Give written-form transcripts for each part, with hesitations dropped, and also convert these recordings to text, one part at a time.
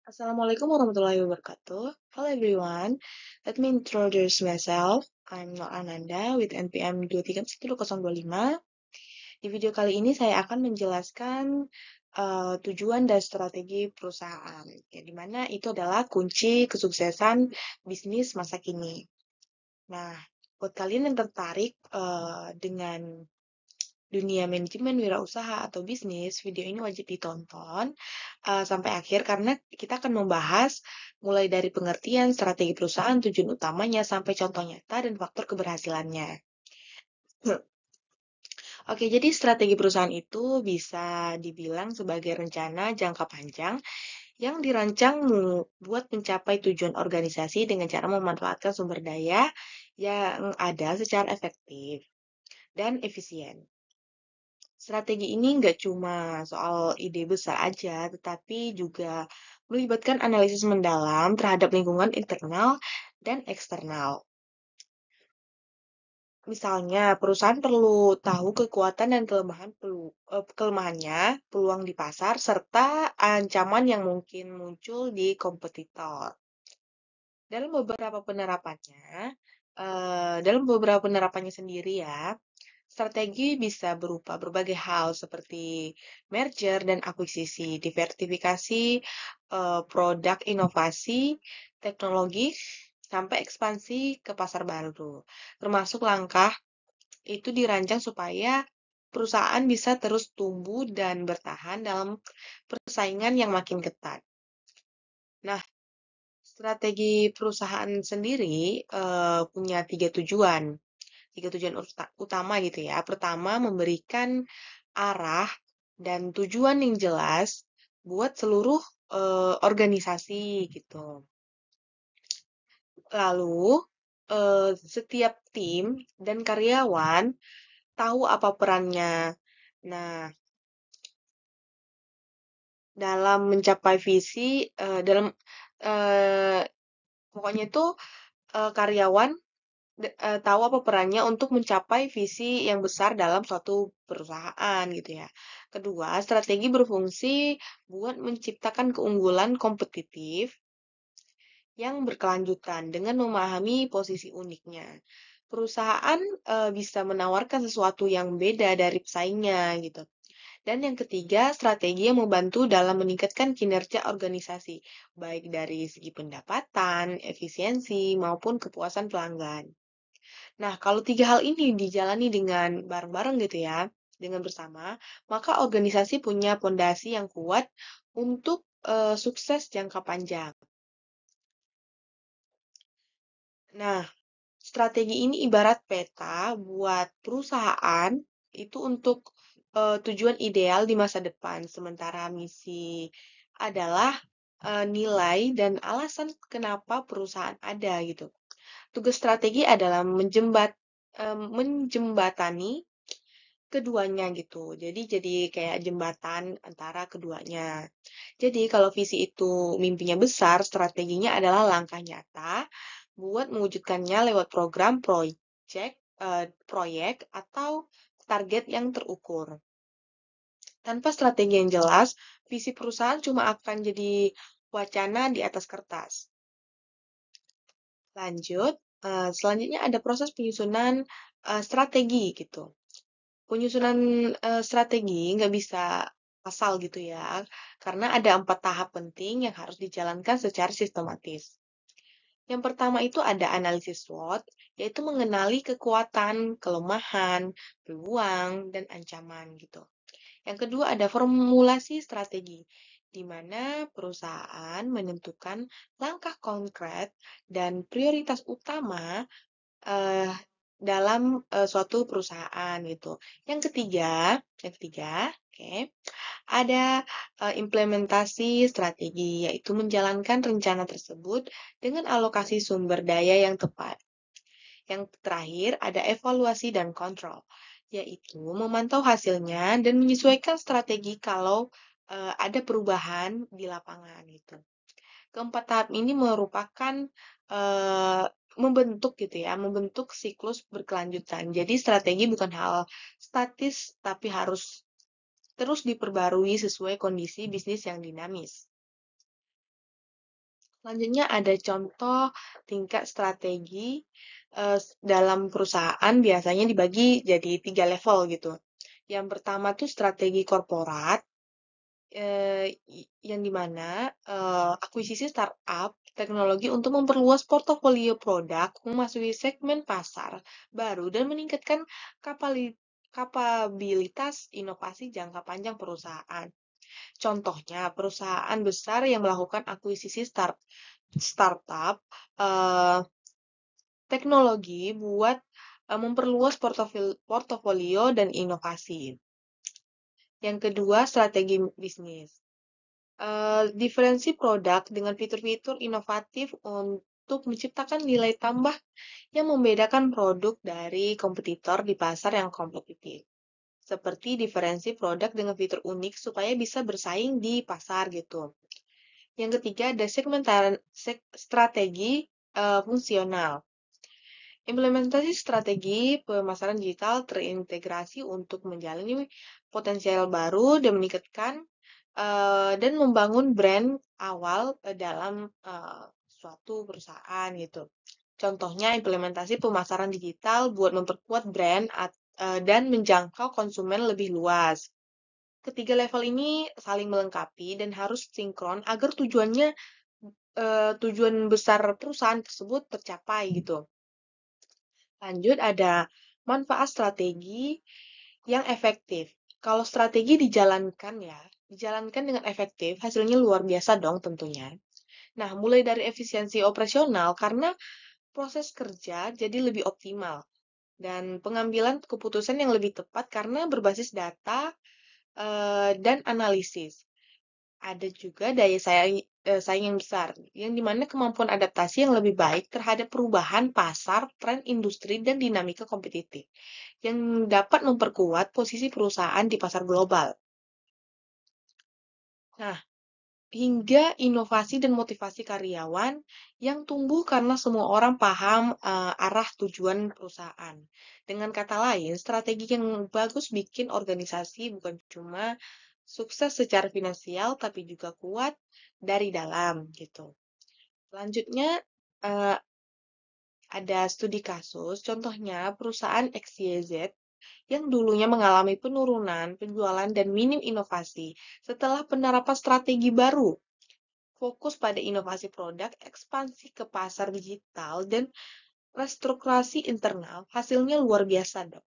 Assalamualaikum warahmatullahi wabarakatuh. Hello everyone. Let me introduce myself. I'm Nur Ananda with NPM 231025. Di video kali ini saya akan menjelaskan tujuan dan strategi perusahaan. Ya, di mana itu adalah kunci kesuksesan bisnis masa kini. Nah, buat kalian yang tertarik dengan dunia manajemen wirausaha atau bisnis, video ini wajib ditonton sampai akhir karena kita akan membahas mulai dari pengertian strategi perusahaan, tujuan utamanya, sampai contoh nyata dan faktor keberhasilannya. Oke, jadi strategi perusahaan itu bisa dibilang sebagai rencana jangka panjang yang dirancang buat mencapai tujuan organisasi dengan cara memanfaatkan sumber daya yang ada secara efektif dan efisien. Strategi ini nggak cuma soal ide besar aja, tetapi juga melibatkan analisis mendalam terhadap lingkungan internal dan eksternal. Misalnya, perusahaan perlu tahu kekuatan dan kelemahannya, peluang di pasar, serta ancaman yang mungkin muncul di kompetitor. Dalam beberapa penerapannya, dalam beberapa penerapannya sendiri ya, strategi bisa berupa berbagai hal seperti merger dan akuisisi, diversifikasi, produk inovasi, teknologi, sampai ekspansi ke pasar baru. Termasuk langkah itu dirancang supaya perusahaan bisa terus tumbuh dan bertahan dalam persaingan yang makin ketat. Nah, strategi perusahaan sendiri punya tiga tujuan utama gitu ya. Pertama, memberikan arah dan tujuan yang jelas buat seluruh organisasi gitu. Lalu, setiap tim dan karyawan tahu apa perannya. Nah, dalam mencapai visi, eh, pokoknya itu karyawan tahu apa perannya untuk mencapai visi yang besar dalam suatu perusahaan gitu ya. Kedua, strategi berfungsi buat menciptakan keunggulan kompetitif yang berkelanjutan dengan memahami posisi uniknya. Perusahaan bisa menawarkan sesuatu yang beda dari pesaingnya gitu. Dan yang ketiga, strategi yang membantu dalam meningkatkan kinerja organisasi, baik dari segi pendapatan, efisiensi, maupun kepuasan pelanggan. Nah, kalau tiga hal ini dijalani dengan bareng-bareng gitu ya, dengan bersama, maka organisasi punya fondasi yang kuat untuk sukses jangka panjang. Nah, strategi ini ibarat peta buat perusahaan itu untuk tujuan ideal di masa depan, sementara misi adalah nilai dan alasan kenapa perusahaan ada gitu. Tugas strategi adalah menjembatani keduanya gitu. Jadi kayak jembatan antara keduanya. Jadi kalau visi itu mimpinya besar, strateginya adalah langkah nyata buat mewujudkannya lewat program, proyek atau target yang terukur. Tanpa strategi yang jelas, visi perusahaan cuma akan jadi wacana di atas kertas. Lanjut, selanjutnya ada proses penyusunan strategi gitu. Penyusunan strategi nggak bisa asal gitu ya, karena ada 4 tahap penting yang harus dijalankan secara sistematis. Yang pertama itu ada analisis SWOT, yaitu mengenali kekuatan, kelemahan, peluang, dan ancaman gitu. Yang kedua ada formulasi strategi, di mana perusahaan menentukan langkah konkret dan prioritas utama eh, dalam suatu perusahaan gitu. Yang ketiga, oke, ada implementasi strategi, yaitu menjalankan rencana tersebut dengan alokasi sumber daya yang tepat. Yang terakhir, ada evaluasi dan kontrol, yaitu memantau hasilnya dan menyesuaikan strategi kalau ada perubahan di lapangan gitu. Keempat tahap ini merupakan eh, membentuk gitu ya, membentuk siklus berkelanjutan. Jadi strategi bukan hal statis, tapi harus terus diperbarui sesuai kondisi bisnis yang dinamis. Selanjutnya ada contoh tingkat strategi dalam perusahaan biasanya dibagi jadi 3 level gitu. Yang pertama tuh strategi korporat, yang dimana akuisisi startup teknologi untuk memperluas portofolio produk, memasuki segmen pasar baru, dan meningkatkan kapabilitas inovasi jangka panjang perusahaan. Contohnya, perusahaan besar yang melakukan akuisisi startup teknologi buat memperluas portofolio dan inovasi. Yang kedua, strategi bisnis. Diferensi produk dengan fitur-fitur inovatif untuk menciptakan nilai tambah yang membedakan produk dari kompetitor di pasar yang kompetitif. Seperti diferensi produk dengan fitur unik supaya bisa bersaing di pasar gitu. Yang ketiga ada strategi fungsional. Implementasi strategi pemasaran digital terintegrasi untuk menjalani potensial baru dan meningkatkan dan membangun brand awal dalam suatu perusahaan gitu. Contohnya implementasi pemasaran digital buat memperkuat brand dan menjangkau konsumen lebih luas. Ketiga level ini saling melengkapi dan harus sinkron agar tujuan besar perusahaan tersebut tercapai gitu. Lanjut ada manfaat strategi yang efektif. Kalau strategi dijalankan dengan efektif, hasilnya luar biasa dong tentunya. Nah, mulai dari efisiensi operasional karena proses kerja jadi lebih optimal dan pengambilan keputusan yang lebih tepat karena berbasis data dan analisis. Ada juga daya saing yang besar, yang dimana kemampuan adaptasi yang lebih baik terhadap perubahan pasar, tren industri, dan dinamika kompetitif, yang dapat memperkuat posisi perusahaan di pasar global. Nah, hingga inovasi dan motivasi karyawan yang tumbuh karena semua orang paham arah tujuan perusahaan. Dengan kata lain, strategi yang bagus bikin organisasi bukan cuma sukses secara finansial, tapi juga kuat dari dalam gitu. Selanjutnya ada studi kasus, contohnya perusahaan XYZ yang dulunya mengalami penurunan penjualan dan minim inovasi setelah penerapan strategi baru. Fokus pada inovasi produk, ekspansi ke pasar digital, dan restrukturasi internal, hasilnya luar biasa dong.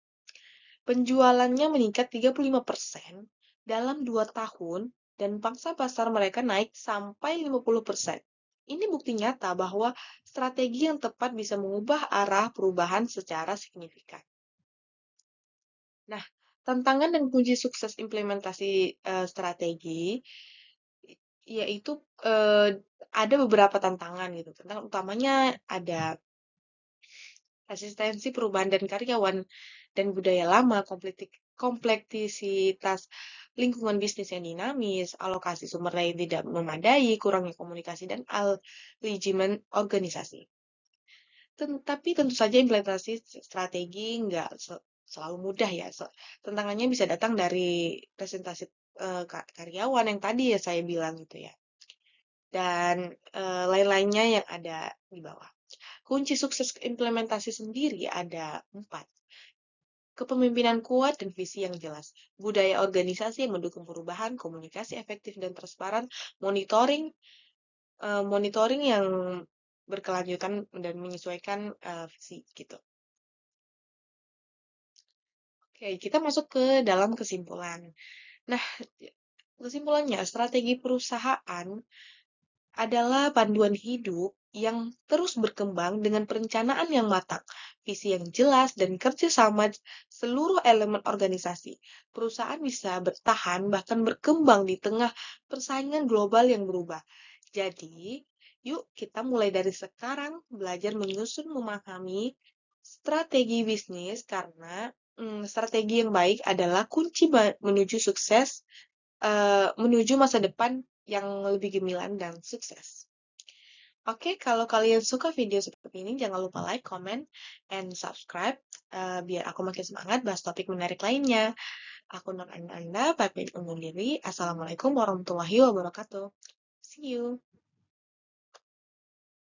Penjualannya meningkat 35% dalam 2 tahun dan pangsa pasar mereka naik sampai 50%. Ini bukti nyata bahwa strategi yang tepat bisa mengubah arah perubahan secara signifikan. Nah, tantangan dan kunci sukses implementasi strategi yaitu ada beberapa tantangan gitu. Tantangan utamanya ada resistensi perubahan dan karyawan dan budaya lama, kompleksitas lingkungan bisnis yang dinamis, alokasi sumber daya yang tidak memadai, kurangnya komunikasi, dan alignment organisasi. Tapi tentu saja implementasi strategi nggak selalu mudah ya. Tantangannya bisa datang dari presentasi karyawan yang tadi ya saya bilang gitu ya. Dan lain-lainnya yang ada di bawah. Kunci sukses implementasi sendiri ada 4. Kepemimpinan kuat dan visi yang jelas. Budaya organisasi yang mendukung perubahan, komunikasi efektif dan transparan, monitoring yang berkelanjutan dan menyesuaikan visi gitu. Oke, kita masuk ke dalam kesimpulan. Nah, kesimpulannya strategi perusahaan adalah panduan hidup yang terus berkembang dengan perencanaan yang matang, visi yang jelas, dan kerjasama seluruh elemen organisasi. Perusahaan bisa bertahan bahkan berkembang di tengah persaingan global yang berubah. Jadi, yuk kita mulai dari sekarang belajar menyusun memahami strategi bisnis karena strategi yang baik adalah kunci menuju sukses, menuju masa depan yang lebih gemilang dan sukses. Oke, kalau kalian suka video seperti ini, jangan lupa like, comment, and subscribe biar aku makin semangat bahas topik menarik lainnya. Aku Nur Anda, pamit undur diri. Assalamualaikum warahmatullahi wabarakatuh. See you.